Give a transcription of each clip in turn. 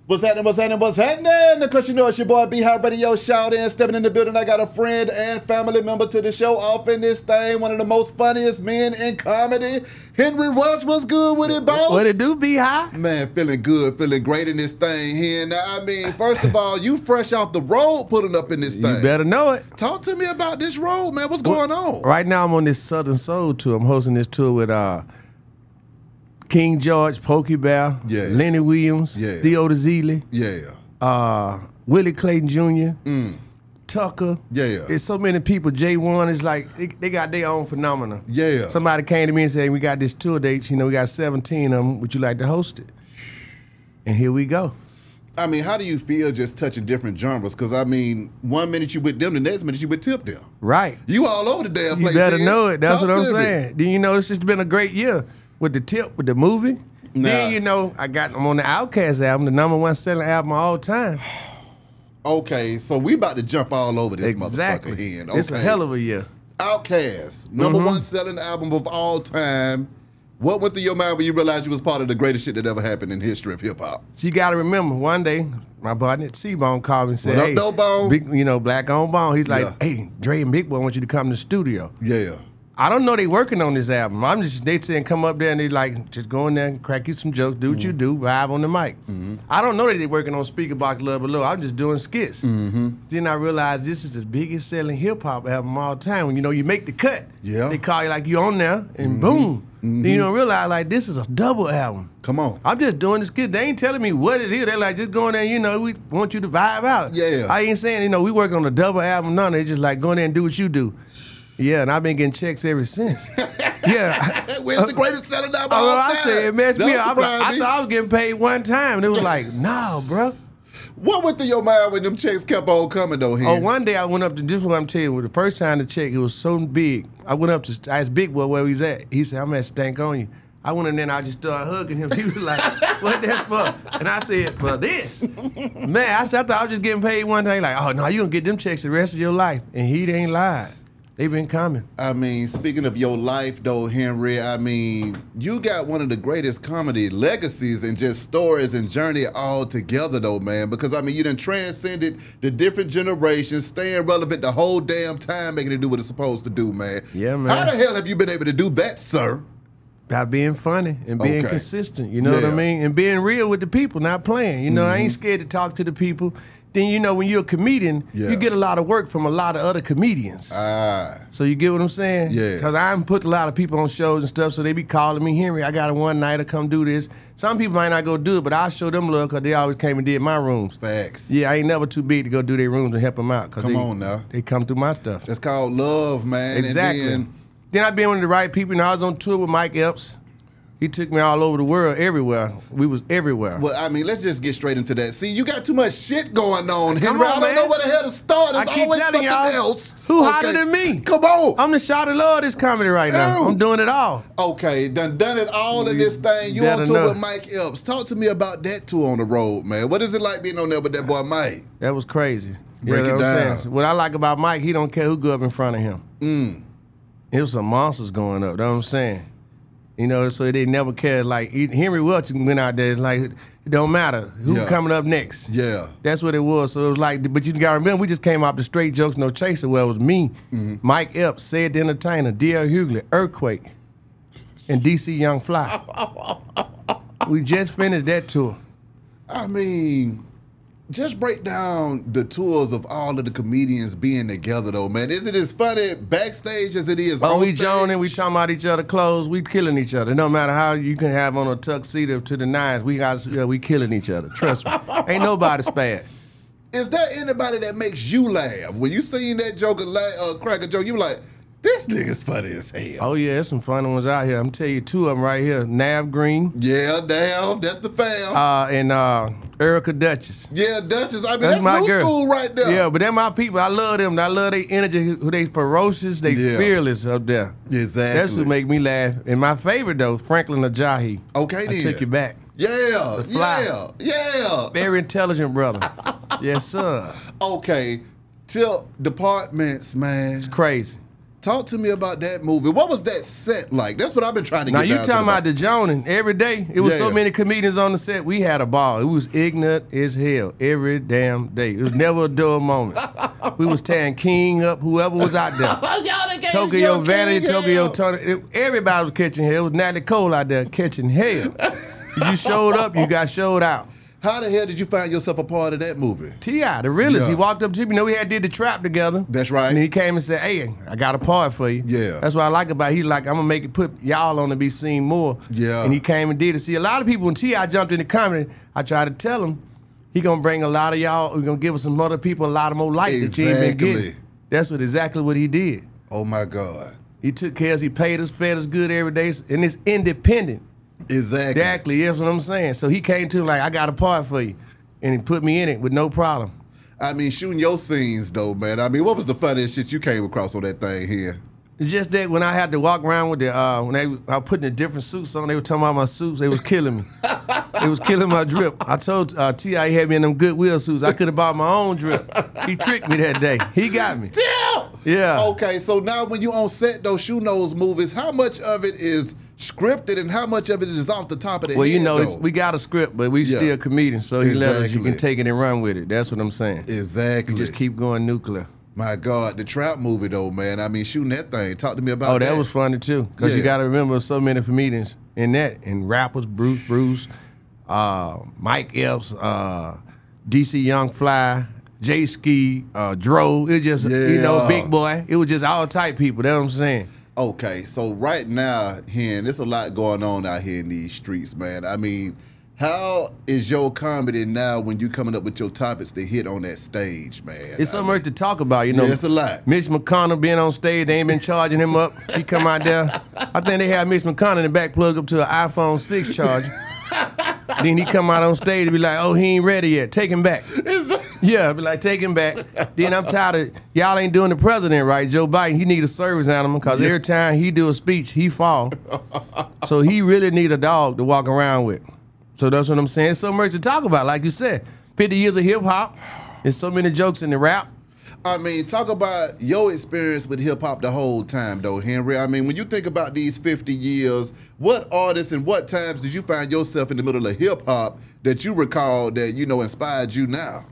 What's happening, what's happening, what's happening? Because you know it's your boy B-High Radio Shout In, stepping in the building. I got a friend and family member to the show off in this thing. One of the most funniest men in comedy. Henry Welch, what's good with it, boss? What it do, B-High? Man, feeling good, feeling great in this thing here. Now, I mean, first of all, you fresh off the road putting up in this thing. You better know it. Talk to me about this road, man. What's going on? Right now I'm on this Southern Soul tour. I'm hosting this tour with King George, Pokey Bear, Lenny Williams, Theo Zealy, Willie Clayton Jr., Tucker. There's so many people. J1 is like, they got their own phenomena. Somebody came to me and said, we got this tour dates, you know, we got 17 of them. Would you like to host it? And here we go. I mean, how do you feel just touching different genres? Because, I mean, 1 minute you with them, the next minute you with Tip them. Right. You all over the damn place. You better know it. That's what I'm saying. Then you know, it's just been a great year. With the Tip, with the movie. Then, you know, I'm on the Outkast album, the #1 selling album of all time. Okay, so we about to jump all over this motherfucker here. Okay. It's a hell of a year. Outkast, #1 selling album of all time. What went through your mind when you realized you was part of the greatest shit that ever happened in history of hip-hop? So you got to remember, one day, my partner C-Bone called me and said, what up, no Bone? Big, you know, Black on Bone. He's like, hey, Dre and Big Boy want you to come to the studio. I don't know they working on this album. They saying come up there and they like, just go in there and crack you some jokes, do what you do, vibe on the mic. I don't know that they working on Speaker Box Love Below. I'm just doing skits. Then I realized this is the biggest selling hip hop album of all time. When you know you make the cut, they call you like you on there and boom. Then you don't realize like this is a double album. Come on. I'm just doing the skit. They ain't telling me what it is. They're like, just go in there, you know, we want you to vibe out. I ain't saying, you know, we working on a double album, none. They just like go in there and do what you do. Yeah, and I've been getting checks ever since. Where's the greatest selling album of all time? I said, it messed me up. I thought I was getting paid one time, and it was like, no, bro. What went through your mind when them checks kept on coming, though, Henry? Oh, one day I went up to, this is what I'm telling you, the first time the check, it was so big. I went up to, I asked Big Boy where he's at. He said, I'm at Stank on you. I went in there and I just started hugging him. He was like, what that's for? And I said, for this. Man, I thought I was just getting paid one day. Like, oh, no, you going to get them checks the rest of your life. And he ain't lied. They've been coming. I mean, speaking of your life, though, Henry, I mean, you got one of the greatest comedy legacies and just stories and journey all together, though, man. Because, I mean, you done transcended the different generations, staying relevant the whole damn time, making it do what it's supposed to do, man. Yeah, man. How the hell have you been able to do that, sir? By being funny and being consistent, you know what I mean? And being real with the people, not playing. You know, I ain't scared to talk to the people. Then, you know, when you're a comedian, you get a lot of work from a lot of other comedians. So you get what I'm saying? Because I put a lot of people on shows and stuff, so they be calling me, Henry, I got a one-nighter, come do this. Some people might not go do it, but I'll show them love because they always came and did my rooms. Facts. Yeah, I ain't never too big to go do their rooms and help them out. Come on now. They come through my stuff. That's called love, man. Exactly. And then I been with the right people. You know, I was on tour with Mike Epps. He took me all over the world, everywhere. We was everywhere. Well, I mean, let's just get straight into that. See, you got too much shit going on, Henry. I don't know where the hell to start. There's always something else. Who hotter than me? Come on. I'm the shot of love of this comedy right now. I'm doing it all. Okay, done it all in this thing. You on tour with Mike Epps. Talk to me about that tour on the road, man. What is it like being on there with that boy Mike? That was crazy. Break it down. What I like about Mike, he don't care who go up in front of him. It was some monsters going up. That's what I'm saying. You know, so they never cared. Like, Henry Welch went out there, like, it don't matter. Who's coming up next? That's what it was. So it was like, but you got to remember, we just came off the Straight Jokes No Chaser, where it was me, Mike Epps, Said the Entertainer, D.L. Hughley, Earthquake, and D.C. Young Fly. We just finished that tour. I mean, just break down the tours of all of the comedians being together, though, man. Is it as funny backstage as it is on we stage? joning, we talking about each other clothes, we killing each other. No matter how you can have on a tuxedo to the nines, we killing each other. Trust me. Ain't nobody spared. Is there anybody that makes you laugh? When you seen that joke, crack a joke, you like, this nigga's funny as hell. Oh, yeah, there's some funny ones out here. I'm telling you, two of them right here. Nav Green. Yeah, Nav, that's the fam. And Erica Duchess. Yeah, Duchess. I mean, that's new school right there. Yeah, but they're my people. I love them. I love their energy. They ferocious. They fearless up there. Exactly. That's what make me laugh. And my favorite, though, Franklin Ajayi. Okay, then. I took you back. Yeah. Very intelligent brother. Yes, sir. Okay, till Partments, man. It's crazy. Talk to me about that movie. What was that set like? That's what I've been trying to get Now you down to talking about the Joning every day? It was so Yeah. many comedians on the set. We had a ball. It was ignorant as hell every damn day. It was never a dull moment. We was tearing King up, whoever was out there. Tokyo Vanity, Tokyo Tony. Everybody was catching hell. It was Natalie Cole out there catching hell. You showed up, you got showed out. How the hell did you find yourself a part of that movie? T.I., the realest. Yeah. He walked up to me. You know, we had did the trap together. That's right. And he came and said, hey, I got a part for you. Yeah. That's what I like about it. He's like, I'm going to make it put y'all on to be seen more. Yeah. And he came and did it. See, a lot of people, when T.I. jumped into comedy, I tried to tell him, he going to bring a lot of y'all, we're going to give us some other people a lot of more light that you ain't been getting. That's exactly what he did. Oh, my God. He took care of us. He paid us, fed us good every day. And it's independent. Exactly. That's what I'm saying. So he came to him like, I got a part for you. And he put me in it with no problem. I mean, shooting your scenes, though, man. I mean, what was the funniest shit you came across on that thing here? It's just that when I had to walk around with the, I was putting the different suits on, they were talking about my suits, they was killing me. It was killing my drip. I told T.I. he had me in them Goodwill suits. I could have bought my own drip. He tricked me that day. He got me. Yeah. Okay, so now when you on set, though, shooting those movies, how much of it is scripted and how much of it is off the top of the Well, head, you know, though? we got a script, but we still comedians, so he let us, you can take it and run with it. That's what I'm saying. Exactly. You just keep going nuclear. My God, the trap movie, though, man. I mean, shooting that thing. Talk to me about that. Oh, that was funny, too, because you got to remember so many comedians in that, and rappers, Bruce, Mike Epps, DC Young Fly, J Ski, Dro. It was just, you know, Big Boy. It was just all type people. That's what I'm saying. Okay, so right now, Hen, there's a lot going on out here in these streets, man. I mean, how is your comedy now when you coming up with your topics to hit on that stage, man? It's so much to talk about, you know. Yeah, it's a lot. Mitch McConnell being on stage, they ain't been charging him up. He come out there. I think they had Mitch McConnell in the back plug up to an iPhone 6 charger. Then he come out on stage and be like, oh, he ain't ready yet. Take him back. Yeah, be like, take him back. Then I'm tired of, y'all ain't doing the president right, Joe Biden. He need a service animal because every time he do a speech, he fall. So he really need a dog to walk around with. So that's what I'm saying. There's so much to talk about. Like you said, 50 years of hip hop. There's so many jokes in the rap. I mean, talk about your experience with hip hop the whole time, though, Henry. I mean, when you think about these 50 years, what artists and what times did you find yourself in the middle of hip hop that you recall that, you know, inspired you now?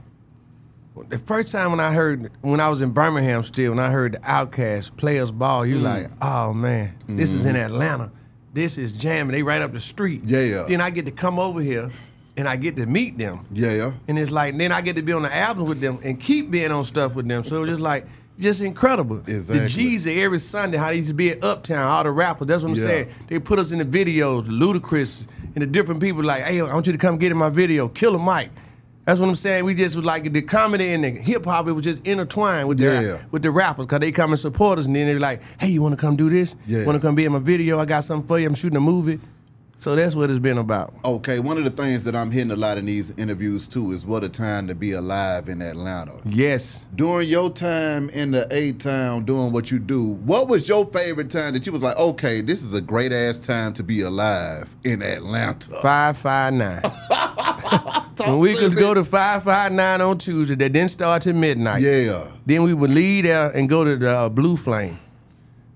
The first time when I was in Birmingham still, when I heard the Outkast Players Ball, you like, oh man, this is in Atlanta. This is jamming. They right up the street. Yeah. Then I get to come over here and I get to meet them. Yeah. And it's like, then I get to be on the album with them and keep being on stuff with them. So it's just like, just incredible. Exactly. The Jeezy every Sunday, how they used to be at Uptown, all the rappers, that's what I'm saying. They put us in the videos, Ludacris, and the different people like, hey, I want you to come get in my video, Killer Mike. That's what I'm saying. We just was like the comedy and the hip hop. It was just intertwined with the rappers because they come and support us, and then they be like, "Hey, you want to come do this? Want to come be in my video? I got something for you. I'm shooting a movie." So that's what it's been about. Okay, one of the things that I'm hitting a lot in these interviews too is what a time to be alive in Atlanta. Yes. During your time in the A-Town doing what you do, what was your favorite time that you was like, okay, this is a great ass time to be alive in Atlanta? 559. When we could go to 559 on Tuesday, that didn't start till midnight. Yeah. Then we would leave there and go to the Blue Flame.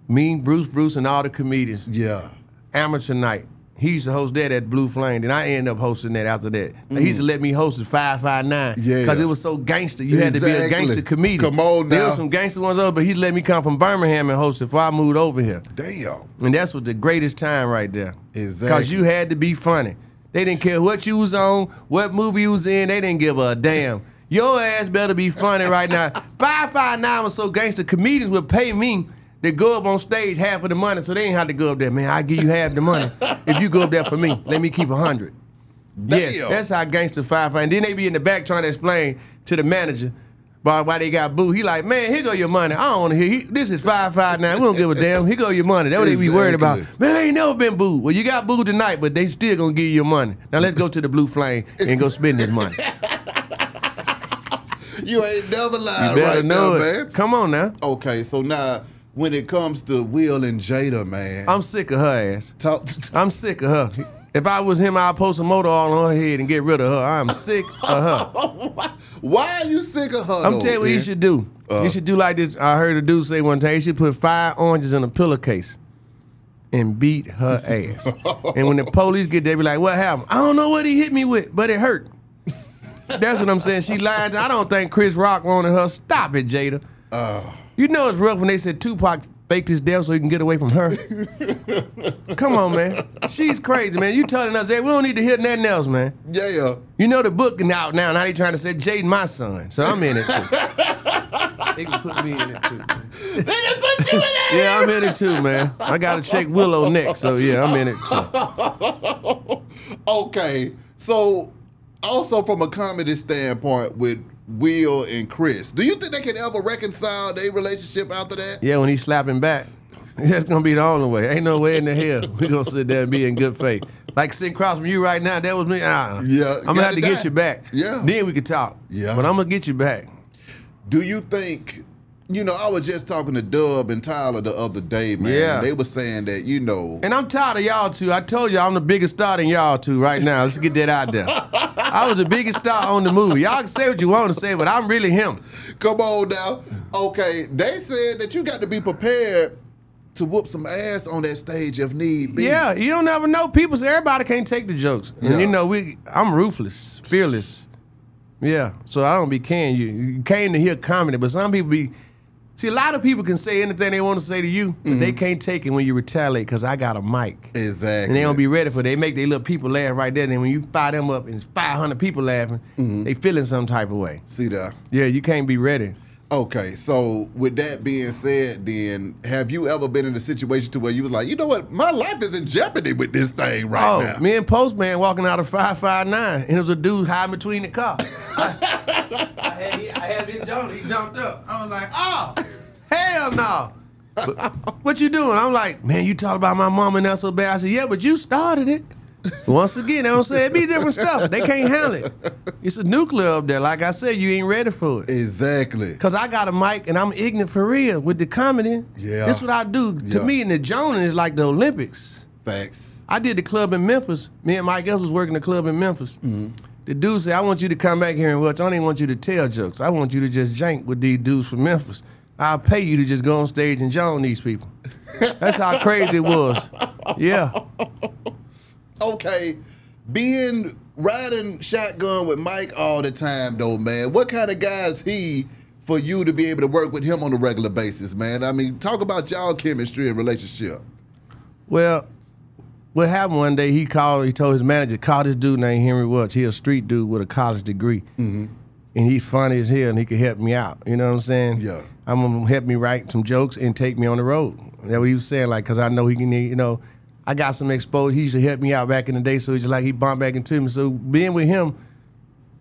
Me, Bruce, and all the comedians. Yeah. Amateur night. He used to host that at Blue Flame. Then I ended up hosting that after that. He used to let me host at 559 because it was so gangster. You had to be a gangster comedian. Come on now. There was some gangster ones over, but he let me come from Birmingham and host it before I moved over here. Damn. And that's what the greatest time right there. Exactly. Because you had to be funny. They didn't care what you was on, what movie you was in. They didn't give a damn. Your ass better be funny right now. 559 was so gangster. Comedians would pay me to go up on stage half of the money, so they ain't have to go up there. Man, I'll give you half the money if you go up there for me. Let me keep 100. Yes, that's how gangster 559. And then they be in the back trying to explain to the manager why they got booed. He like, man, here go your money. I don't want to hear. This is 559. We don't give a damn. Here go your money. That's what they be worried about. Man, they ain't never been booed. Well, you got booed tonight, but they still gonna give you your money. Now let's go to the Blue Flame and go spend this money. You ain't never lied you better right know now, it. man. Come on now. Okay, so now when it comes to Will and Jada, man. I'm sick of her ass. Talk, I'm sick of her. If I was him, I'd post a motor all on her head and get rid of her. I'm sick of her. Why are you sick of her? I'm telling you what he should do. He should do like this. I heard a dude say one time, he should put 5 oranges in a pillowcase and beat her ass. And when the police get there, be like, what happened? I don't know what he hit me with, but it hurt. That's what I'm saying. She lied. I don't think Chris Rock wanted her. Stop it, Jada. You know it's rough when they said Tupac faked his death so he can get away from her. Come on, man. She's crazy, man. You telling us that we don't need to hear nothing else, man. Yeah. You know the book out now. Now they trying to say Jaden my son. So I'm in it too. They can put me in it too. They done put you in it. Yeah, I'm in it too, man. I gotta check Willow next. So yeah, I'm in it too. Okay. So also from a comedy standpoint with Will and Chris, do you think they can ever reconcile their relationship after that? Yeah, when he's slapping back. That's gonna be the only way. Ain't no way in the hell we gonna sit there and be in good faith. Like sitting across from you right now, that was me. Yeah, I'm gonna have to get you back. Yeah. Then we could talk. Yeah. But I'm gonna get you back. Do you think, I was just talking to Dub and Tyler the other day, man. Yeah. They were saying that, And I'm tired of y'all two. I told you I'm the biggest star than y'all two right now. Let's get that out there. I was the biggest star on the movie. Y'all can say what you want to say, but I'm really him. Come on now. Okay, they said that you got to be prepared to whoop some ass on that stage if need be. Yeah, you don't never know. People say everybody can't take the jokes. Yeah. And I'm ruthless, fearless. Yeah, so I don't be caring you. You came to hear comedy, but some people be... See, a lot of people can say anything they want to say to you, but they can't take it when you retaliate because I got a mic. Exactly. And they don't be ready for it. They make their little people laugh right there. And when you fire them up and it's 500 people laughing, they feeling some type of way. See that? Yeah, you can't be ready. Okay, so with that being said, then, have you ever been in a situation to where you was like, you know what, my life is in jeopardy with this thing right now? Me and Postman walking out of 559, and there was a dude hiding between the car. I had him Johnny, he jumped up. I was like, oh, hell no. What you doing? I'm like, man, you talk about my mom and that so bad. I said, yeah, but you started it. Once again, I don't say it be different stuff. They can't handle it. It's a nuclear up there. Like I said, you ain't ready for it. Exactly. Because I got a mic and I'm ignorant for real with the comedy. Yeah. This what I do. To me, and the Jonan is like the Olympics. Facts. I did the club in Memphis. Me and Mike Epps was working the club in Memphis. The dude said, I want you to come back here and Welch. I don't even want you to tell jokes. I want you to just jank with these dudes from Memphis. I'll pay you to just go on stage and join these people. That's how crazy it was. Yeah. Okay, riding shotgun with Mike all the time, though, man. What kind of guy is he for you to be able to work with him on a regular basis, man? I mean, talk about y'all chemistry and relationship. Well, what happened one day, he told his manager, call this dude named Henry Welch. He a street dude with a college degree. And he's funny as hell and he can help me out. You know what I'm saying? Yeah. I'm going to help me write some jokes and take me on the road. That's what he was saying, like, because I know he can, I got some exposure. He used to help me out back in the day, so it's just like he bumped back into me. So being with him,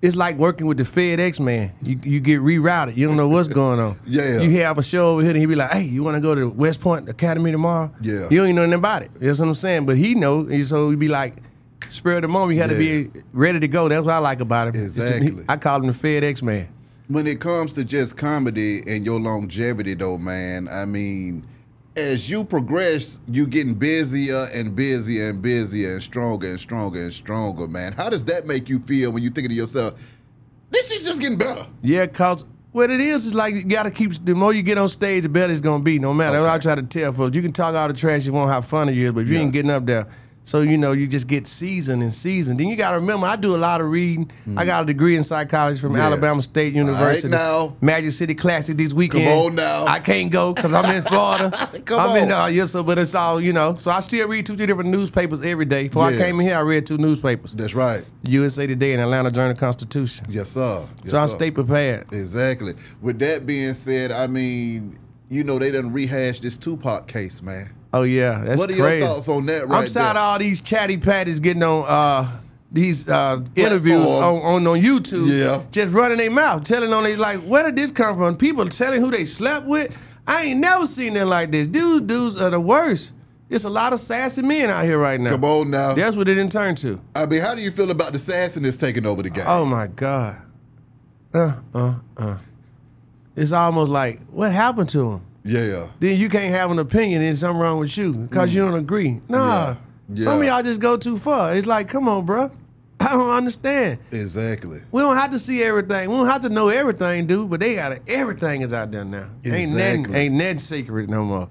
it's like working with the FedEx man. You get rerouted. You don't know what's going on. Yeah. You have a show over here, and he be like, hey, you want to go to West Point Academy tomorrow? Yeah. You don't even know nothing about it. That's what I'm saying. But he know, and so he'd be like, spur of the moment, you had to be ready to go. That's what I like about him. Exactly. I call him the FedEx man. When it comes to just comedy and your longevity, though, man, I mean, as you progress, you getting busier and busier and busier and stronger and stronger and stronger, man. How does that make you feel when you thinking to yourself, this shit's just getting better? Yeah, cause what it is like you gotta keep, the more you get on stage, the better it's gonna be, no matter what I try to tell folks. You can talk all the trash you want, how funny you is, but if you ain't getting up there, so you just get seasoned and seasoned. Then you gotta remember, I do a lot of reading. I got a degree in psychology from Alabama State University. All right now. Magic City Classic this weekend. Come on now. I can't go because I'm in Florida. Come on. But it's all, So I still read 2-3 different newspapers every day. Before I came in here, I read 2 newspapers. That's right. USA Today and Atlanta Journal-Constitution. Yes, sir. Yes, so I sir. stay prepared. Exactly. With that being said, I mean, they done rehashed this Tupac case, man. Oh, yeah. That's What are crazy. your thoughts on that right I'm tired of all these chatty patties getting on these interviews on YouTube. Yeah. Just running their mouth, telling on they like, where did this come from? People telling who they slept with. I ain't never seen them like this. Dudes are the worst. It's a lot of sassy men out here right now. Come on now. That's what it didn't turn to. I mean, how do you feel about the sassiness taking over the game? Oh, my God. It's almost like, what happened to him? Yeah. then you can't have an opinion and something wrong with you because you don't agree. Nah, some of y'all just go too far. It's like, come on, bro. I don't understand. Exactly. We don't have to see everything. We don't have to know everything, dude. But everything is out there now. Exactly. Ain't nothing secret no more.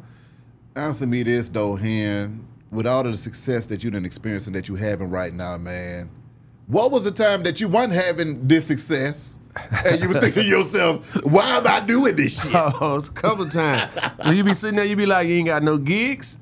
Answer me this though, Hen. With all of the success that you done experienced and that you having right now, man, what was the time that you weren't having this success and you was thinking to yourself, why am I doing this shit? Oh, it's a couple of times. When you be sitting there, you be like, you ain't got no gigs,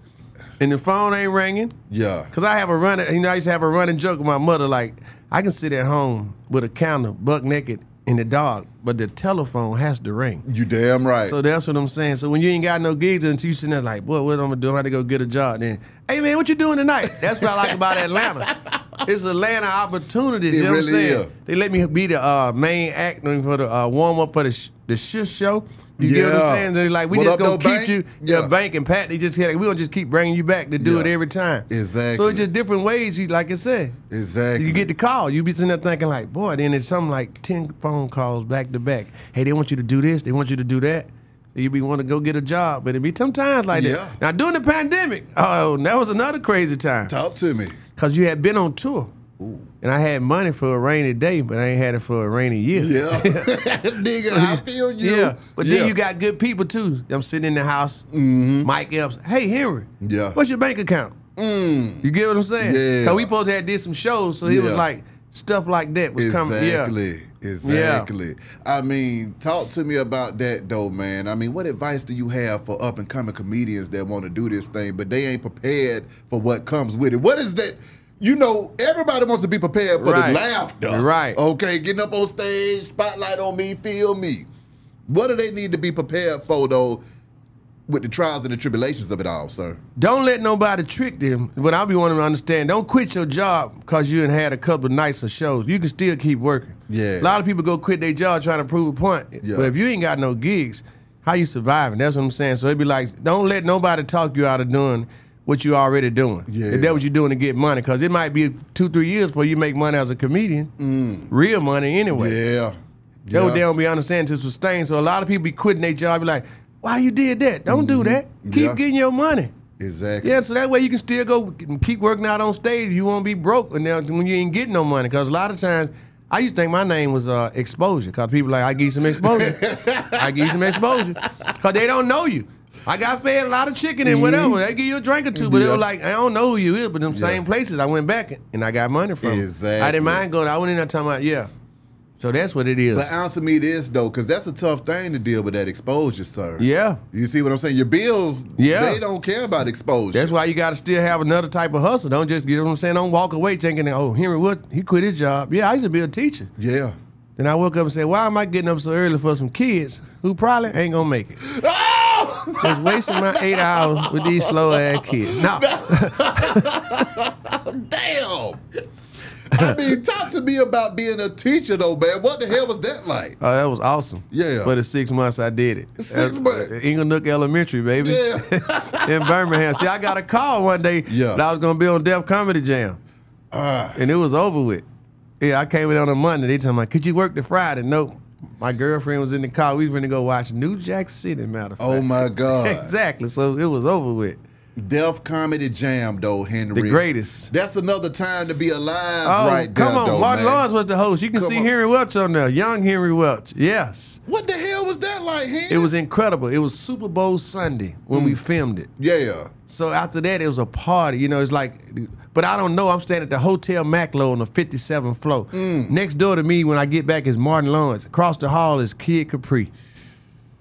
and the phone ain't ringing. Yeah. Cause I have a running, I used to have a running joke with my mother, like, I can sit at home with a counter, buck naked, in the dark, but the telephone has to ring. You damn right. So that's what I'm saying. So when you ain't got no gigs until you sitting there like, boy, what am I gonna do? I'm gonna go get a job. Then, hey man, what you doing tonight? That's what I like about Atlanta. It's Atlanta opportunities. You know what I'm saying? They let me be the main actor for the warm up for the shift show. You get what I'm saying? They're like, we just gonna keep you your bank and Pat. They just we gonna just keep bringing you back to do it every time. Exactly. So it's just different ways. You like I said. Exactly. You get the call. You be sitting there thinking like, boy. Then it's something like 10 phone calls back to back. Hey, they want you to do this. They want you to do that. So you be want to go get a job, but it be sometimes like that. Now during the pandemic, oh, that was another crazy time. Talk to me. Cause you had been on tour. Ooh. And I had money for a rainy day, but I ain't had it for a rainy year. Yeah. Nigga, so I feel you. Yeah. But then you got good people too. I'm sitting in the house, Mike Epps. Hey, Henry. Yeah. What's your bank account? You get what I'm saying? Yeah. Cause we supposed to have did some shows, so he was like, stuff like that was coming. Exactly. I mean, talk to me about that though, man. I mean, what advice do you have for up and coming comedians that want to do this thing, but they ain't prepared for what comes with it? What is that? You know, everybody wants to be prepared for the laughter. Right. Okay, getting up on stage, spotlight on me, feel me. What do they need to be prepared for, though, with the trials and the tribulations of it all, sir? Don't let nobody trick them. What I be wanting to understand, don't quit your job because you done had a couple of nights of shows. You can still keep working. Yeah. A lot of people go quit their job trying to prove a point. Yeah. But if you ain't got no gigs, how you surviving? That's what I'm saying. So it'd be like, don't let nobody talk you out of doing what you already doing. Yeah. If that's what you're doing to get money. Because it might be 2-3 years before you make money as a comedian. Real money anyway. Yeah. That's what they don't be understanding to sustain. So a lot of people be quitting their job, be like, why you did that? Don't do that. Keep getting your money. Exactly. Yeah, so that way you can still go and keep working out on stage. You won't be broke and then when you ain't getting no money. Because a lot of times, I used to think my name was Exposure. Because people like, I give you some exposure. I give you some exposure. Because they don't know you. I got fed a lot of chicken and whatever. They give you a drink or two, but it was like, I don't know who you is, but them same places I went back and I got money from. Exactly. I didn't mind going. I went in there talking about, So that's what it is. But answer me this, though, because that's a tough thing to deal with, that exposure, sir. Yeah. You see what I'm saying? Your bills, they don't care about exposure. That's why you got to still have another type of hustle. Don't just, you know what I'm saying? Don't walk away thinking, oh, Henry Wood, he quit his job. Yeah, I used to be a teacher. Yeah. Then I woke up and said, why am I getting up so early for some kids who probably ain't going to make it? Oh! Just wasting my 8 hours with these slow-ass kids. No. Damn. I mean, talk to me about being a teacher, though, man. What the hell was that like? Oh, that was awesome. Yeah. For the 6 months I did it. 6 months. Inglenook Elementary, baby. Yeah. In Birmingham. See, I got a call one day that I was going to be on Def Comedy Jam. And it was over with. Yeah, I came in on a Monday. They told me, could you work the Friday? Nope. My girlfriend was in the car. We was going to go watch New Jack City, matter of fact. Oh, my God. Exactly. So it was over with. Def Comedy Jam, though, Henry. The greatest. That's another time to be alive right there, come on. though, Martin man. Lawrence was the host. You can see Henry Welch on there. Young Henry Welch. Yes. What the hell was that like, Henry? It was incredible. It was Super Bowl Sunday when we filmed it. Yeah. So after that, it was a party. You know, it's like, but I don't know. I'm staying at the Hotel Maclo on the 57th floor. Next door to me when I get back is Martin Lawrence. Across the hall is Kid Capri.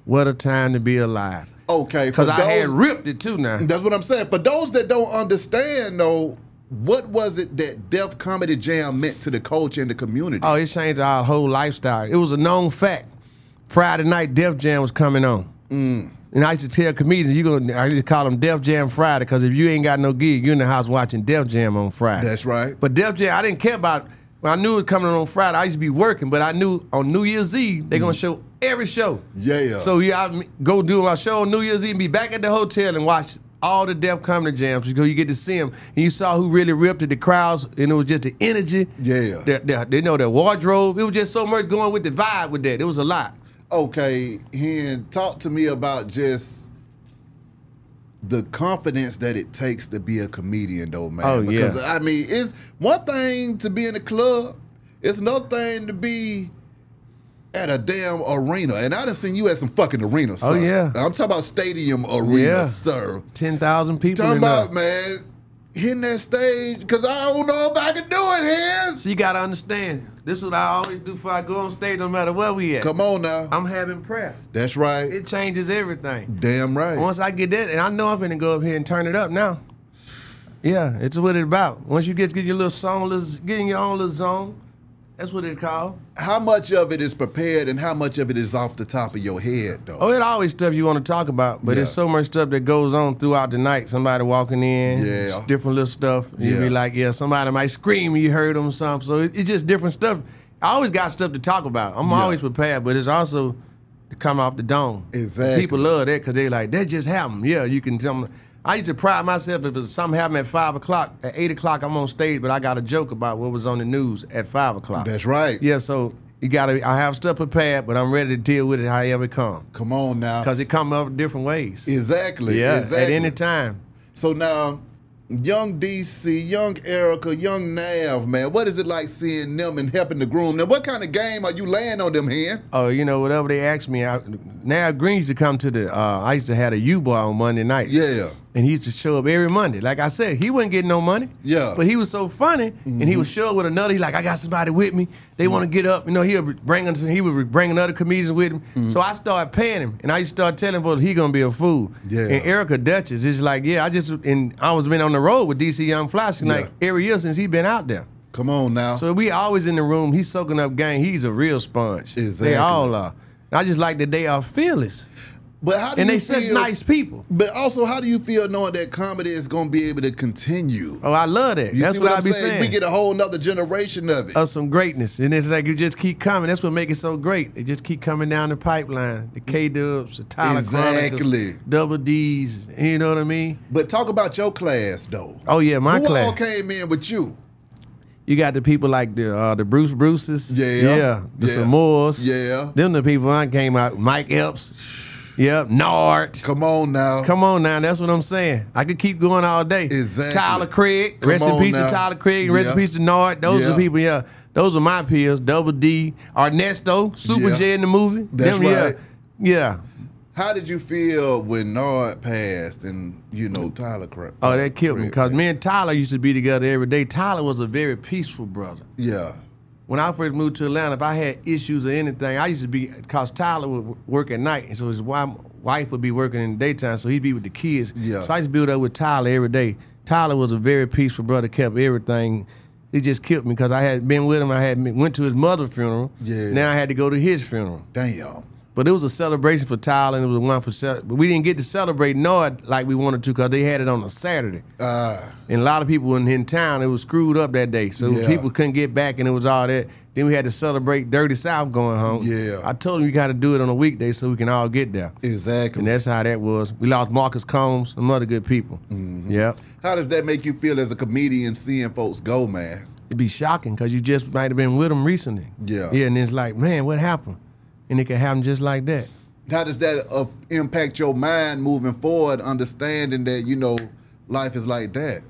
What a time to be alive. Okay. Because I had ripped it too now. That's what I'm saying. For those that don't understand, though, what was it that Def Comedy Jam meant to the culture and the community? Oh, it changed our whole lifestyle. It was a known fact. Friday night, Def Jam was coming on. And I used to tell comedians, I used to call them Def Jam Friday, because if you ain't got no gig, you're in the house watching Def Jam on Friday. That's right. But Def Jam, I didn't care about, when I knew it was coming on Friday, I used to be working, but I knew on New Year's Eve, they're going to show every show. Yeah. So I go do my show on New Year's Eve and be back at the hotel and watch all the Def Comedy Jams, because you get to see them, and you saw who really ripped it, the crowds, and it was just the energy. Yeah. They know their wardrobe. It was just so much going with the vibe with that. It was a lot. Okay, Hen, talk to me about just the confidence that it takes to be a comedian, though, man. Oh, because yeah. I mean, it's one thing to be in a club. It's another thing to be at a damn arena. And I done seen you at some fucking arenas, sir. Oh, yeah. I'm talking about stadium arenas, sir. 10,000 people Talking in there. about, man, hitting that stage, because I don't know if I can do it here. So you got to understand, this is what I always do before I go on stage, no matter where we at. Come on now. I'm having prayer. That's right. It changes everything. Damn right. Once I get that, and I know I'm finna go up here and turn it up now. Yeah, it's what it's about. Once you get your little song, get in your own little zone, that's what it's called. How much of it is prepared and how much of it is off the top of your head, though? Oh, it always stuff you want to talk about, but Yeah. there's so much stuff that goes on throughout the night. Somebody walking in, Yeah. different little stuff. You Yeah. be like, yeah, somebody might scream, you heard them or something. So it's just different stuff. I always got stuff to talk about. I'm Yeah. always prepared, but it's also to come off the dome. Exactly. People love that because they like, that just happened. Yeah, you can tell them. I used to pride myself if something happened at 5 o'clock. At 8 o'clock, I'm on stage, but I got a joke about what was on the news at 5 o'clock. That's right. Yeah, so I have stuff prepared, but I'm ready to deal with it however it comes. Come on now. Because it come up different ways. Exactly. Yeah, Exactly. at any time. So now, young DC, young Erica, young Nav, man, what is it like seeing them and helping to groom them? What kind of game are you laying on them here? Oh, you know, whatever they ask me. Now Green used to come to the, I used to have a U-boy on Monday nights. Yeah. And he used to show up every Monday. Like I said, he wasn't getting no money. Yeah. But he was so funny, and he would show up with another. He's like, I got somebody with me. They want to get up. You know, he would bring other comedians with him. So I started paying him, and I used to start telling folks he gonna be a fool. Yeah. And Erica Duchess is like, yeah, I was been on the road with DC Young Fly like every year since he been out there. Come on now. So we always in the room. He's soaking up game. He's a real sponge. Exactly. They all are. And I just like that they are fearless. But how do And you they such feel, nice people. But also, how do you feel knowing that comedy is going to be able to continue? Oh, I love that. You That's see what what I I'm be saying? saying. We get a whole nother generation of it. Of some greatness. And it's like you just keep coming. That's what makes it so great. They just keep coming down the pipeline. The K-Dubs, the Tyler Exactly. Chronicles, Double D's. You know what I mean? But talk about your class, though. Oh, yeah, my Who class. all came in with you? You got the people like the Bruce Bruces. Yeah. The Yeah. Samoas. Yeah. Them the people I came out. Mike Epps. Yep. Nard. Come on now. Come on now, that's what I'm saying. I could keep going all day. Exactly. Tyler Craig, Come rest in on peace now. to Tyler Craig, rest Yeah. in peace to Nard. Those Yeah. are people, yeah. Those are my peers. Double D, Ernesto, Super Yeah. J in the movie. That's right. Yeah. How did you feel when Nard passed and, Tyler Craig? Oh, that killed me because me and Tyler used to be together every day. Tyler was a very peaceful brother. Yeah. When I first moved to Atlanta, if I had issues or anything, I used to be, because Tyler would work at night, and so his wife would be working in the daytime, so he'd be with the kids. Yeah. So I used to build up with Tyler every day. Tyler was a very peaceful brother, kept everything. It just killed me because I had been with him. Went to his mother's funeral. Yeah. Now I had to go to his funeral. Damn. But it was a celebration for Tyler, and it was one but we didn't get to celebrate Nord like we wanted to because they had it on a Saturday. And a lot of people in town, it was screwed up that day. So Yeah. people couldn't get back, and it was all that. Then we had to celebrate Dirty South going home. Yeah. I told him you got to do it on a weekday so we can all get there. Exactly. And that's how that was. We lost Marcus Combs, some other good people. Yeah. How does that make you feel as a comedian seeing folks go, man? It'd be shocking because you just might have been with them recently. Yeah. Yeah, and it's like, man, what happened? And it can happen just like that. How does that impact your mind moving forward, understanding that, life is like that?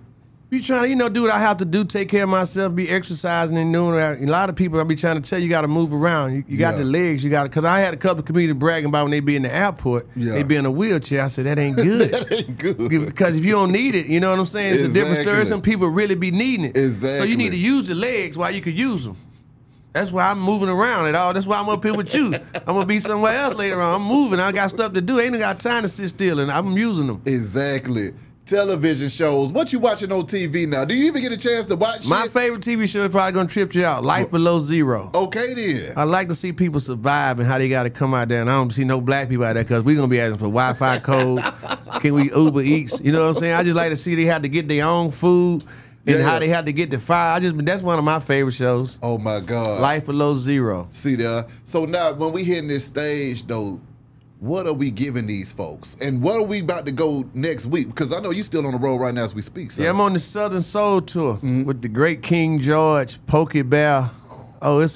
Be trying to, do what I have to do, take care of myself, be exercising and doing that. A lot of people, I be trying to tell you got to move around. You got Yeah. the legs, because I had a couple of comedians bragging about when they be in the airport, Yeah. they be in a wheelchair. I said, that ain't good. That ain't good. Because if you don't need it, you know what I'm saying? It's a different story. Exactly. Some people really be needing it. Exactly. So you need to use your legs while you could use them. That's why I'm moving around at all. That's why I'm up here with you. I'm gonna be somewhere else later on. I'm moving. I got stuff to do. Ain't got time to sit still, and I'm using them. Exactly. Television shows. What you watching on TV now? Do you even get a chance to watch My shit? favorite TV show is probably gonna trip you out. Life Below Zero. Okay then. I like to see people survive and how they got to come out there. And I don't see no black people out there because we're going to be asking for Wi-Fi code. Can we Uber Eats? You know what I'm saying? I just like to see they have to get their own food and Yeah. how they have to get the fire. That's one of my favorite shows. Oh my God. Life Below Zero. See there. So now when we hitting this stage though, what are we giving these folks? And what are we about to go next week? Because I know you still on the road right now as we speak. So. Yeah, I'm on the Southern Soul Tour with the great King George, Pokey Bear. Oh, here's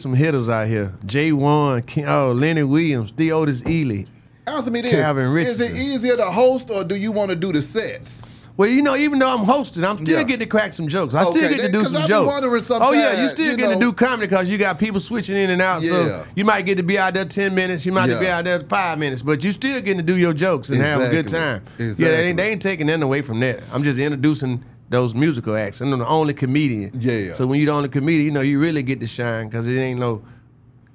some hitters out here. J1, Lenny Williams, Theodis Ely. Answer me this. Calvin Is Richardson. it easier to host or do you want to do the sets? Well, you know, even though I'm hosting, I'm still getting to crack some jokes. I still get to do some jokes. Oh yeah, you still get to do comedy because you got people switching in and out. So you might get to be out there 10 minutes, you might be out there 5 minutes, but you still getting to do your jokes and have a good time. Exactly. Yeah, they ain't taking nothing away from that. I'm just introducing those musical acts, and I'm the only comedian. Yeah. So when you're the only comedian, you know, you really get to shine because it ain't no,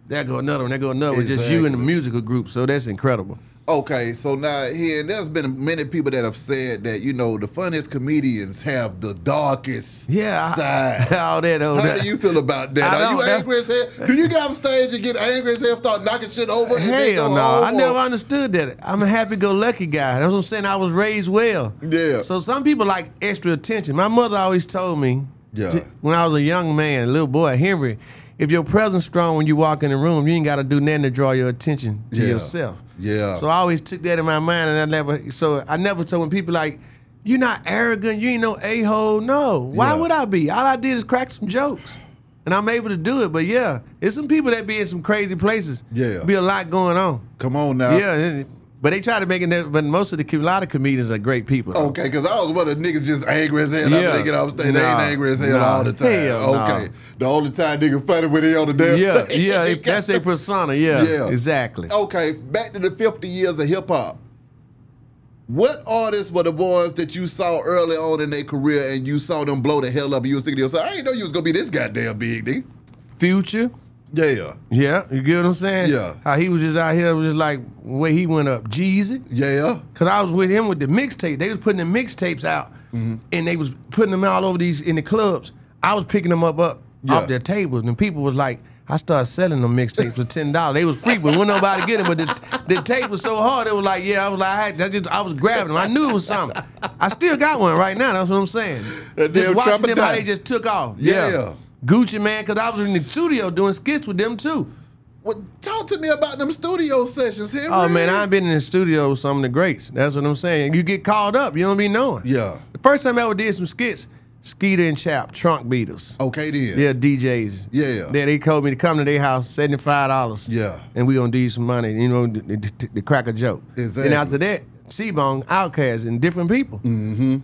there go another one, there go another one. It's just you and the musical group. So that's incredible. Okay, so now here, and there's been many people that have said that, you know, the funniest comedians have the darkest side. All that. How do you feel about that? Are you angry as hell? Do you get on stage and get angry as hell, start knocking shit over? Hell no, I never understood that. I'm a happy-go-lucky guy. That's what I'm saying. I was raised well. Yeah. So some people like extra attention. My mother always told me, when I was a young man, a little boy, Henry, if your presence strong when you walk in the room, you ain't got to do nothing to draw your attention to yourself. Yeah. So I always took that in my mind, and I never told when people like, you're not arrogant, you ain't no a-hole. No, why would I be? All I did is crack some jokes, and I'm able to do it. But yeah, it's some people that be in some crazy places. Yeah. Be a lot going on. Come on now. Yeah. But they try to make it that, but a lot of comedians are great people. Though. Okay, because I was one of the niggas just angry as hell after they get off stage. They ain't angry as hell all the time. Okay. The only time nigga funny when they on the damn stage. Yeah, that's their persona. Yeah, exactly. Okay, back to the 50 years of hip hop. What artists were the ones that you saw early on in their career and you saw them blow the hell up and you was thinking to yourself, I didn't know you was gonna be this goddamn big, nigga? Future. Yeah. Yeah, you get what I'm saying? Yeah. How he was just out here, was just like, where he went up. Jeezy. Yeah. Because I was with him with the mixtape. They was putting the mixtapes out, and they was putting them all over these, in the clubs. I was picking them up off their tables, and people was like, I started selling them mixtapes for $10. They was free, but wasn't nobody get them. But the tape was so hard, it was like, I was like, I was grabbing them. I knew it was something. I still got one right now, that's what I'm saying. Just watching them, how they just took off. Yeah. Gucci Man, because I was in the studio doing skits with them too. Well, talk to me about them studio sessions here. Oh man, I've been in the studio with some of the greats. That's what I'm saying. You get called up, you don't be knowing. Yeah. The first time I ever did some skits, Skeeter and Chap, Trunk Beaters. Okay then. Yeah, DJs. Yeah. They called me to come to their house, $75. Yeah. And we gonna do you some money, you know, to crack a joke. Exactly. And after that, C-Bone, Outkast, and different people. Mm-hmm.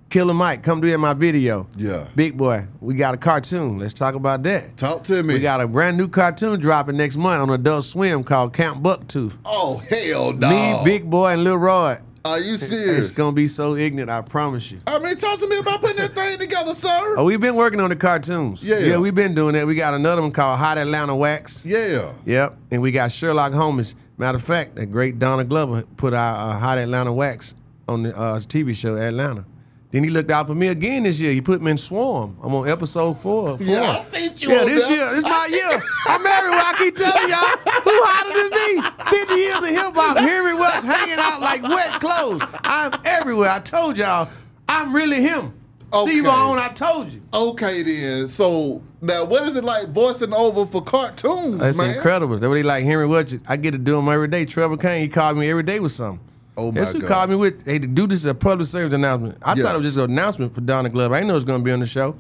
Killer Mike, come do my video. Yeah. Big Boy, we got a cartoon. Let's talk about that. Talk to me. We got a brand new cartoon dropping next month on Adult Swim called Camp Bucktooth. Oh, hell no. Me, Big Boy, and Lil Roy. Are you serious? It's going to be so ignorant, I promise you. I mean, talk to me about putting that thing together, sir. Oh, we've been working on the cartoons. Yeah, we've been doing that. We got another one called Hot Atlanta Wax. Yeah. Yep. And we got Sherlock Holmes. Matter of fact, the great Donna Glover put our Hot Atlanta Wax on the TV show Atlanta. Then he looked out for me again this year. He put me in Swarm. I'm on episode 4. Yeah, I seen you on this year. It's my year. I'm everywhere. I keep telling y'all. Who hotter than me? 50 years of hip-hop. Henry Welch hanging out like wet clothes. I'm everywhere. I told y'all, I'm really him. Okay. C-Bone, I told you. Okay, then. So, now, what is it like voicing over for cartoons, That's man? incredible. That's what he like. Henry Welch, I get to do him every day. Trevor Kane, he called me every day with something. Oh my That's who God. called me with, hey, to do this as a public service announcement. I thought it was just an announcement for Donna Glover. I didn't know it was going to be on the show.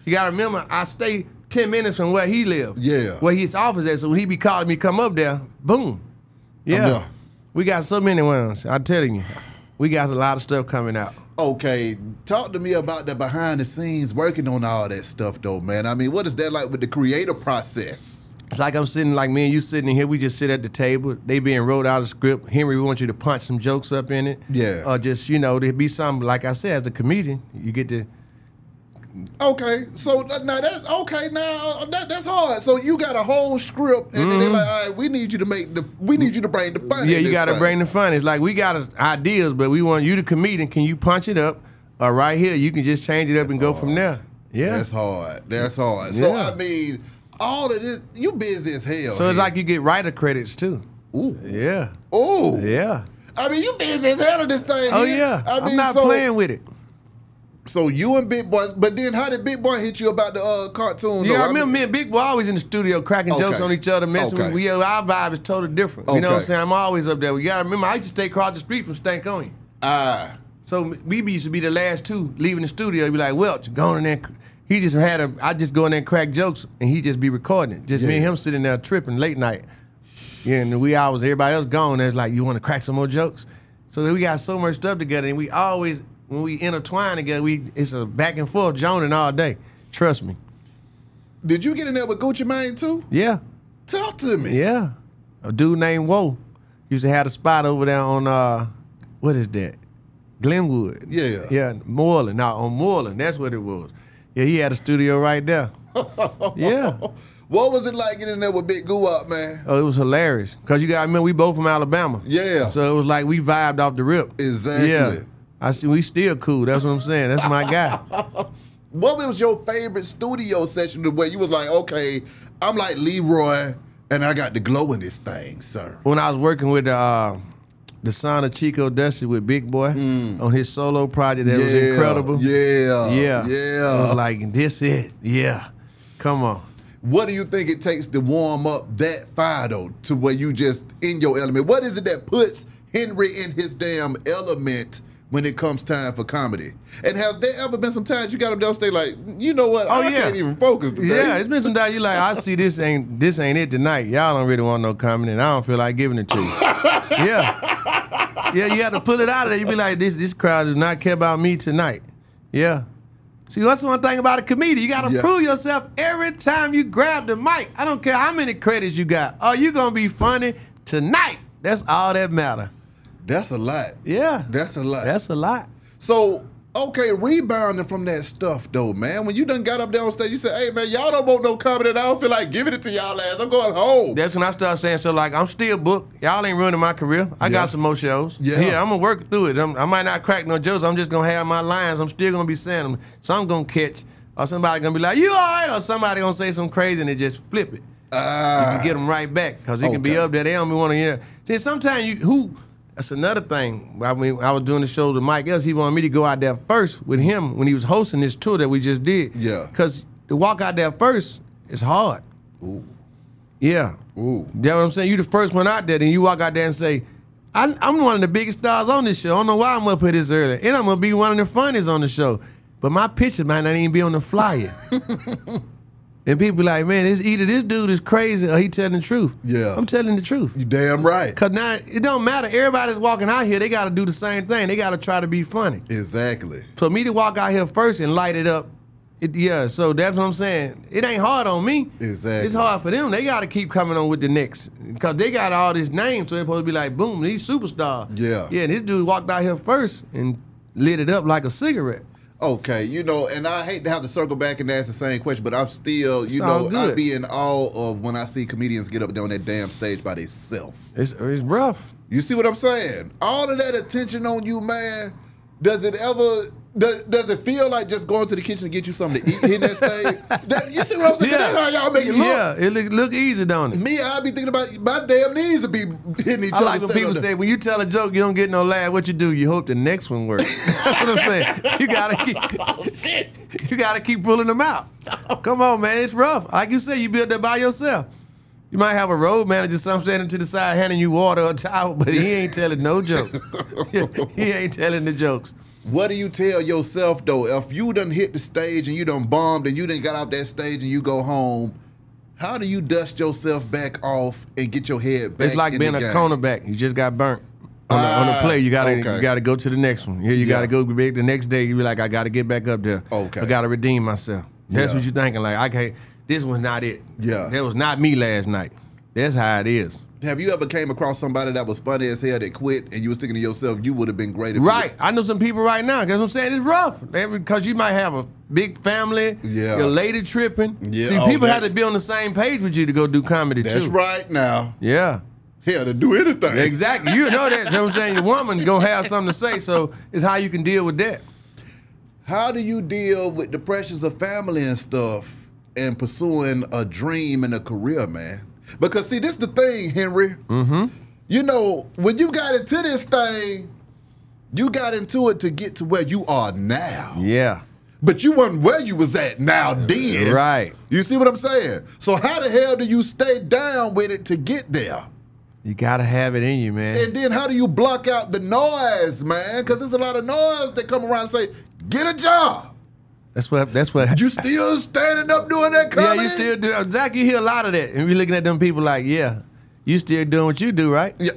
You got to remember, I stay 10 minutes from where he lived. Yeah. Where his office at. So when he be calling me come up there, boom. Yeah. We got so many ones. I'm telling you. We got a lot of stuff coming out. Okay, talk to me about the behind the scenes working on all that stuff, though, man. I mean, what is that like with the creative process? It's like I'm sitting, like me and you sitting in here, we just sit at the table. They being wrote out a script. Henry, we want you to punch some jokes up in it. Yeah. Or just, you know, there'd be something, like I said, as a comedian, you get to... Okay, so now that's okay. Now that's hard. So you got a whole script, and then they're like, "All right, we need you to bring the fun." Yeah, you got to bring the fun. It's like we got ideas, but we want you, the comedian. Can you punch it up? Or right here, you can just change it up and go from there. Yeah, that's hard. That's hard. Yeah. So I mean, all of this, you busy as hell. So it's like you get writer credits too. Ooh, yeah. Ooh, yeah. I mean, you busy as hell in this thing. Oh here. yeah. I mean, I'm not playing with it. So you and Big Boy, but then how did Big Boy hit you about the cartoon? Yeah, I remember me and Big Boy always in the studio cracking jokes on each other, messing with. Our vibe is totally different. You know what I'm saying? I'm always up there. You gotta remember, I used to stay across the street from Stankonia. So we used to be the last two leaving the studio. He'd be like, Welch, go in there. He just I just go in there and crack jokes, and he just be recording it. Just me and him sitting there tripping late night. Yeah, and everybody else gone. There's like, you want to crack some more jokes? So we got so much stuff together, and we always, when we intertwine together, it's a back and forth joning all day. Trust me. Did you get in there with Gucci Mane too? Yeah. Talk to me. Yeah. A dude named Woe used to have a spot over there on, what is that? Glenwood. Yeah. Yeah, Moreland. No, on Moreland. That's what it was. Yeah, he had a studio right there. Yeah. What was it like getting in there with Big Goo Up, man? Oh, it was hilarious. Because you got to remember, we both from Alabama. Yeah. So it was like we vibed off the rip. Exactly. Yeah. We still cool. That's what I'm saying. That's my guy. What was your favorite studio session where you was like, okay, I'm like Leroy, and I got the glow in this thing, sir? When I was working with the son of Chico Dusty with Big Boy on his solo project, that was incredible. Yeah. Yeah. It was like, this it. Yeah. Come on. What do you think it takes to warm up that fire, though, to where you just in your element? What is it that puts Henry in his damn element when it comes time for comedy? And have there ever been some times you got him downstairs like, you know what, I can't even focus today? Yeah, it's been some times you like, I see this ain't it tonight. Y'all don't really want no comedy, and I don't feel like giving it to you. Yeah. Yeah, you have to pull it out of there. You be like, this crowd does not care about me tonight. Yeah. See, that's one thing about a comedian. You got to prove yourself every time you grab the mic. I don't care how many credits you got. Oh, you going to be funny tonight. That's all that matter. That's a lot. Yeah. That's a lot. That's a lot. So, okay, rebounding from that stuff, though, man. When you done got up there on stage, you said, hey, man, y'all don't want no comedy, and I don't feel like giving it to y'all ass. I'm going home. That's when I started saying, so like, I'm still booked. Y'all ain't ruining my career. I got some more shows. Yeah, I'm going to work through it. I might not crack no jokes. I'm just going to have my lines. I'm still going to be saying them. Some going to catch, or somebody going to be like, you all right? Or somebody going to say something crazy and they just flip it. You can get them right back, because it can be up there. They don't want to hear. See, sometimes that's another thing. I mean, I was doing the shows with Mike Epps. He wanted me to go out there first with him when he was hosting this tour that we just did. Yeah. Because to walk out there first is hard. Ooh. Yeah. Ooh. That's what I'm saying. You the first one out there, then you walk out there and say, I'm one of the biggest stars on this show. I don't know why I'm up here this early. And I'm going to be one of the funniest on the show. But my picture might not even be on the flyer. And people be like, man, either this dude is crazy or he telling the truth. Yeah. I'm telling the truth. You damn right. Because now, it don't matter. Everybody's walking out here, they got to do the same thing. They got to try to be funny. Exactly. So me to walk out here first and light it up, so that's what I'm saying. It ain't hard on me. Exactly. It's hard for them. They got to keep coming on with the next. Because they got all this name, so they're supposed to be like, boom, these superstars. Yeah. Yeah, and this dude walked out here first and lit it up like a cigarette. Okay, and I hate to have to circle back and ask the same question, but I'm still, I be in awe of when I see comedians get up there on that damn stage by themselves. It's rough. You see what I'm saying? All of that attention on you, man, does it feel like just going to the kitchen to get you something to eat hitting that stage? You see what I'm saying? Yeah. That's how y'all make it look. Yeah, it look easy, don't it? Me, I be thinking about my damn knees to be hitting each other. I like when people say, when you tell a joke, you don't get no laugh. What you do? You hope the next one works. That's what I'm saying. You gotta keep pulling them out. Come on, man, it's rough. Like you say, you be up there by yourself. You might have a road manager, some standing to the side handing you water or towel, but he ain't telling no jokes. He ain't telling the jokes. What do you tell yourself, though, if you done hit the stage and you done bombed and you done got off that stage and you go home, how do you dust yourself back off and get your head back? It's like being a cornerback. You just got burnt on the play. You gotta go to the next one. You gotta go back the next day. You be like, I gotta get back up there. Okay. I gotta redeem myself. That's what you're thinking. Like, I can't. This was not it. Yeah. That was not me last night. That's how it is. Have you ever came across somebody that was funny as hell that quit and you was thinking to yourself, you would have been great if Right. I know some people right now, because I'm saying it's rough. Because you might have a big family, your lady tripping. Yeah. See, people have to be on the same page with you to go do comedy too. That's right now. Yeah. Hell, to do anything. Exactly. You know that. So I'm saying your woman's going to have something to say, so it's how you can deal with that. How do you deal with the pressures of family and stuff and pursuing a dream and a career, man? Because, see, this is the thing, Henry. Mm-hmm. You know, when you got into this thing, you got into it to get to where you are now. Yeah. But you wasn't where you was at now then. Right. You see what I'm saying? So how the hell do you stay down with it to get there? You got to have it in you, man. And then how do you block out the noise, man? Because there's a lot of noise that come around and say, get a job. That's what. You still standing up doing that comedy? Yeah, you still do. Zach, you hear a lot of that. And we looking at them people like, yeah. You still doing what you do, right? Yeah.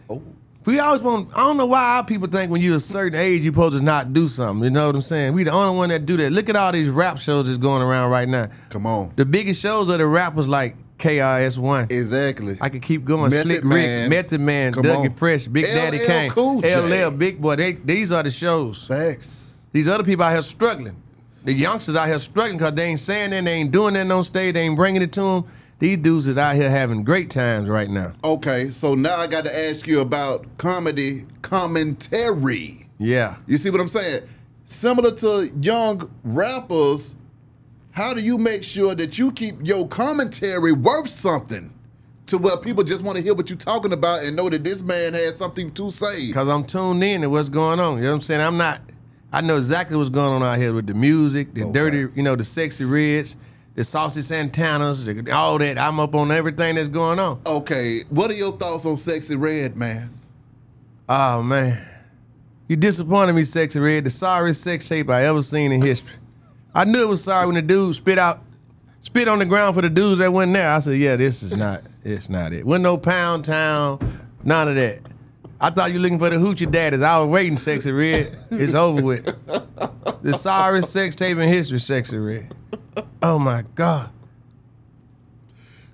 Oh. We always want. I don't know why our people think when you're a certain age you're supposed to not do something. You know what I'm saying? We the only one that do that. Look at all these rap shows that's going around right now. Come on. The biggest shows are the rappers like KRS-One. Exactly. I could keep going. Method Slick Man. Rick, Method Man, Come Dougie on. Fresh, Big Daddy LL Kane, Cool J. LL, Big Boy. These are the shows. Facts. These other people out here struggling. The youngsters out here struggling because they ain't saying that, they ain't doing that on stage, they ain't bringing it to them. These dudes is out here having great times right now. Okay, so now I got to ask you about comedy commentary. Yeah. You see what I'm saying? Similar to young rappers, how do you make sure that you keep your commentary worth something to where people just want to hear what you're talking about and know that this man has something to say? Because I'm tuned in to what's going on. You know what I'm saying? I know exactly what's going on out here with the music, the dirty, the sexy reds, the saucy Santanas, all that. I'm up on everything that's going on. Okay, what are your thoughts on Sexy Red, man? Oh, man. You disappointed me, Sexy Red. The sorriest sex tape I ever seen in history. I knew it was sorry when the dude spit on the ground for the dudes that went there. I said, yeah, it's not it. Wasn't no Pound Town, none of that. I thought you were looking for the hoochie daddies. I was waiting, Sexy Red. It's over with. The sorriest sex tape in history, Sexy Red. Oh, my God.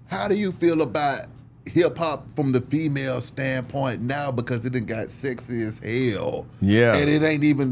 How do you feel about hip-hop from the female standpoint now, because it done got sexy as hell? Yeah. And it ain't even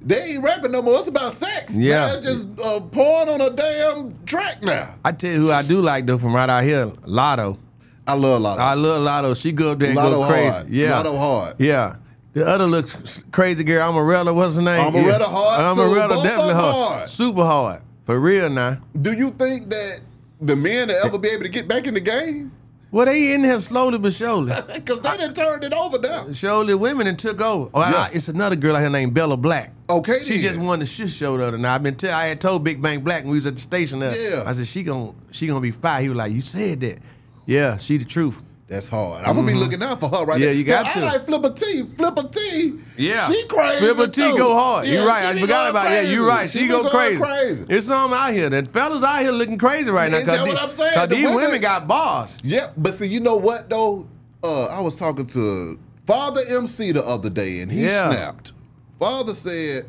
they ain't rapping no more. It's about sex. Yeah. Man, it's just porn on a damn track now. I tell you who I do like, though, from right out here, Lotto. I love Lotto. I love Lotto. She go up there and Lotto go crazy. hard. Yeah. Lotto hard. Yeah. The other looks crazy girl, Amarella, what's her name? Amarella hard, too. Amarella Both definitely of them hard. hard. Super hard. For real now. Do you think that the men will ever be able to get back in the game? Well, they in there slowly but surely. Because they done turned it over now. Surely women and took over. Oh, Yeah. it's another girl out here named Bella Black. Okay, She then. just won the shit show the other night. I had told Big Bang Black when we was at the station there. Yeah. I said, she gonna be fire. He was like, you said that. Yeah, she the truth. That's hard. I'm gonna be looking out for her right Yeah, there. you got to. I like Flipper T. Flipper T. Yeah. She crazy. Flipper T too. go hard. Yeah, You're right. she I be forgot going about it. Yeah, crazy. you're right. She She be go going crazy. It's something out here. The fellas out here looking crazy right now. Is that what I'm saying? Because The these women- women got bars. Yeah, but see, you know what though? I was talking to Father MC the other day, and he snapped. Father said,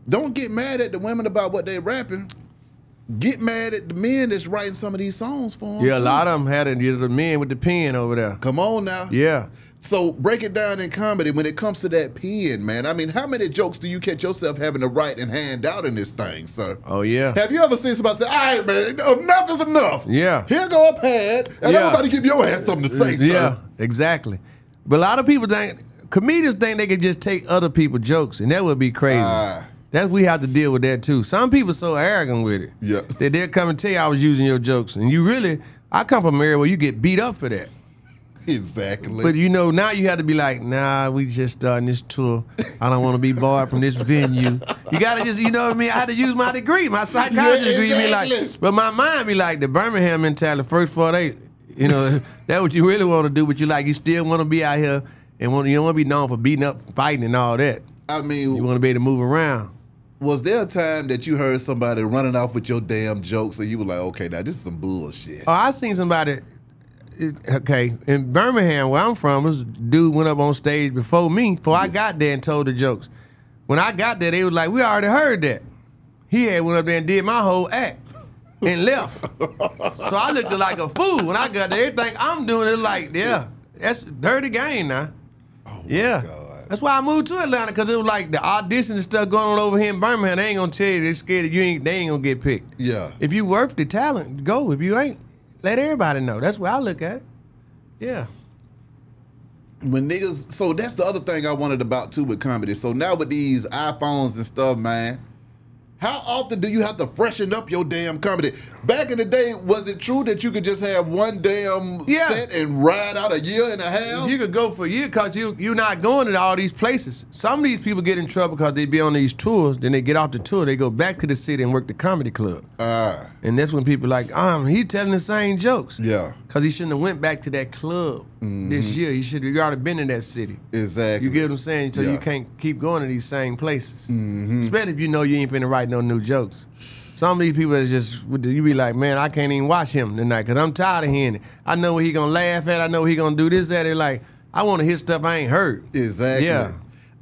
"Don't get mad at the women about what they rapping. Get mad at the men that's writing some of these songs for them." Yeah, a too. lot of them had the men with the pen over there. Come on now. Yeah. So break it down in comedy when it comes to that pen, man. I mean, how many jokes do you catch yourself having to write and hand out in this thing, sir? Oh, yeah. Have you ever seen somebody say, "All right, man, enough is enough. Yeah. Here go a pad, and Yeah. everybody give your ass something to say, sir." Yeah, exactly. But a lot of people comedians think they can just take other people's jokes, and that would be crazy. We have to deal with that too. Some people so arrogant with it. Yeah. That they'll come and tell you I was using your jokes. And I come from an area where you get beat up for that. Exactly. But now you have to be like, nah, we just starting this tour. I don't want to be barred from this venue. You gotta just, you know what I mean? I had to use my degree, my psychology degree. exactly. But my mind be like the Birmingham mentality, first 4 days. That's what you really want to do, but you still want to be out here and you don't want to be known for beating up, fighting and all that. I mean, You want to be able to move around. was there a time that you heard somebody running off with your damn jokes and you were like, okay, now this is some bullshit? Oh, I seen somebody, okay, in Birmingham, where I'm from, this dude went up on stage before I got there and told the jokes. When I got there, they was like, we already heard that. He had went up there and did my whole act and left. So I looked like a fool when I got there. Everything I'm doing is like, yeah, that's a dirty game now. Oh, Yeah. my God. That's why I moved to Atlanta, because it was like the audition and stuff going on over here in Birmingham. They ain't gonna tell you they're scared that they ain't gonna get picked. Yeah. If you worth the talent, go. If you ain't, let everybody know. That's where I look at it. Yeah. When niggas, so that's the other thing I wanted about too with comedy. So now with these iPhones and stuff, man, how often do you have to freshen up your damn comedy? Back in the day, was it true that you could just have one damn set and ride out a year and a half? You could go for a year because you're not going to all these places. Some of these people get in trouble because they be on these tours, then they get off the tour, they go back to the city and work the comedy club. And that's when people like, he telling the same jokes. Yeah. Because he shouldn't have went back to that club this year. He should have already been in that city. Exactly. You get what I'm saying? So you can't keep going to these same places. Especially if you know you ain't finna write no new jokes. Some of these people that just, you be like, man, I can't even watch him tonight because I'm tired of hearing it. I know what he gonna laugh at. I know he gonna do this, that. They're like, I want to hear stuff I ain't heard. Exactly. Yeah.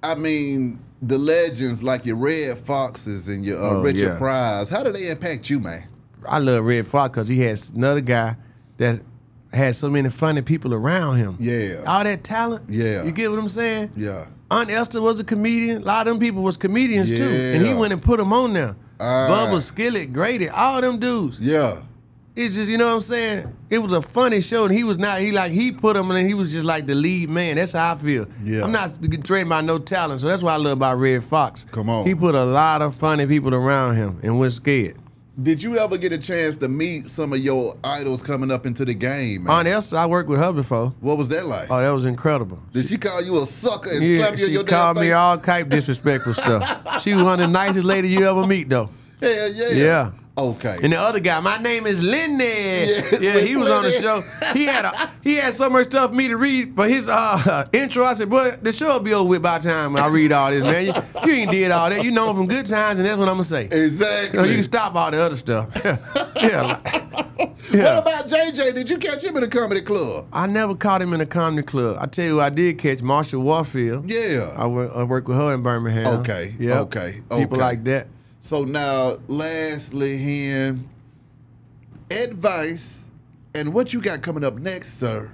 I mean, the legends like your Red Foxes and your Richard Pryor, how do they impact you, man? I love Red Fox because he has another guy that had so many funny people around him. Yeah. All that talent. Yeah. You get what I'm saying? Yeah. Aunt Esther was a comedian. A lot of them people was comedians too. And he went and put them on there. Bubba, Skillet, Grady, all them dudes. Yeah. It's just, you know what I'm saying? It was a funny show, and he was not, he put him in, and he was just like the lead man. That's how I feel. Yeah. I'm not trained by no talent, so that's what I love about Red Fox. Come on. He put a lot of funny people around him and was scared. Did you ever get a chance to meet some of your idols coming up into the game, man? Aunt Esther, I worked with her before. What was that like? Oh, that was incredible. Did she call you a sucker and slap you in your damn face? She called me all type disrespectful stuff. She was one of the nicest ladies you ever meet, though. Hell yeah. Yeah. Okay. And the other guy, my name is Lenny. Yeah, he was on the show. He had so much stuff for me to read, but his intro, I said, boy, the show will be over with by the time I read all this, man. You ain't did all that. You know him from good times, and that's what I'm going to say. Exactly. So you can stop all the other stuff. Yeah. What about JJ? Did you catch him in a comedy club? I never caught him in a comedy club. I tell you who I did catch, Marsha Warfield. Yeah. I worked with her in Birmingham. Okay. Yeah. Okay. People like that. So now, lastly, Hen, advice and what you got coming up next, sir?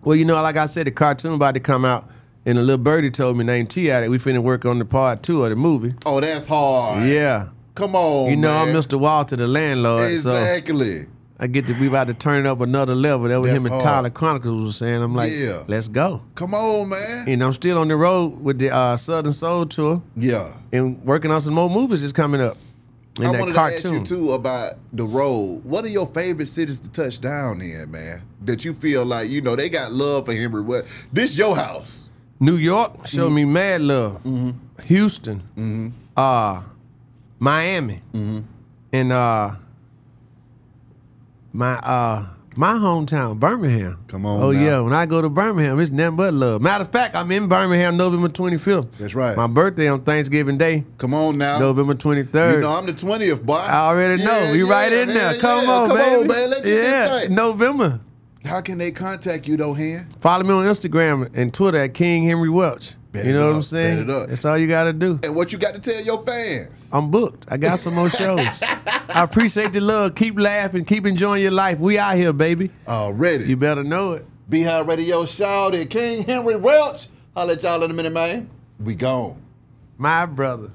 Well, you know, like I said, the cartoon about to come out, and a little birdie told me named T.I. that we finna work on the part 2 of the movie. Oh, that's hard. Yeah. Come on, you know, man. I'm Mr. Walter, the landlord. Exactly. So we about to turn it up another level. That was That's him and hard. Tyler Chronicles was saying. I'm like, let's go. Come on, man. And I'm still on the road with the Southern Soul Tour. Yeah. And working on some more movies that's coming up. I wanted to ask you, too, about the road. What are your favorite cities to touch down in, man? That you feel like, you know, they got love for Henry Welch. This your house. New York showed me mad love. Houston. Miami. And my hometown, Birmingham. Come on Oh, now. yeah. When I go to Birmingham, it's nothing but love. Matter of fact, I'm in Birmingham November 25th. That's right. My birthday on Thanksgiving Day. Come on now. November 23rd. You know, I'm the 20th, boy. I already know. You right in there. Come on, baby. Come on, man. Let's get this thing. November. How can they contact you, though, Hen? Follow me on Instagram and Twitter at King Henry Welch. You know what I'm saying? Bet it up. That's all you got to do. And what you got to tell your fans? I'm booked. I got some more shows. I appreciate the love. Keep laughing. Keep enjoying your life. We out here, baby. Already. You better know it. Beehive Radio Shawty, King Henry Welch. I'll let y'all in a minute, man. We gone. My brother.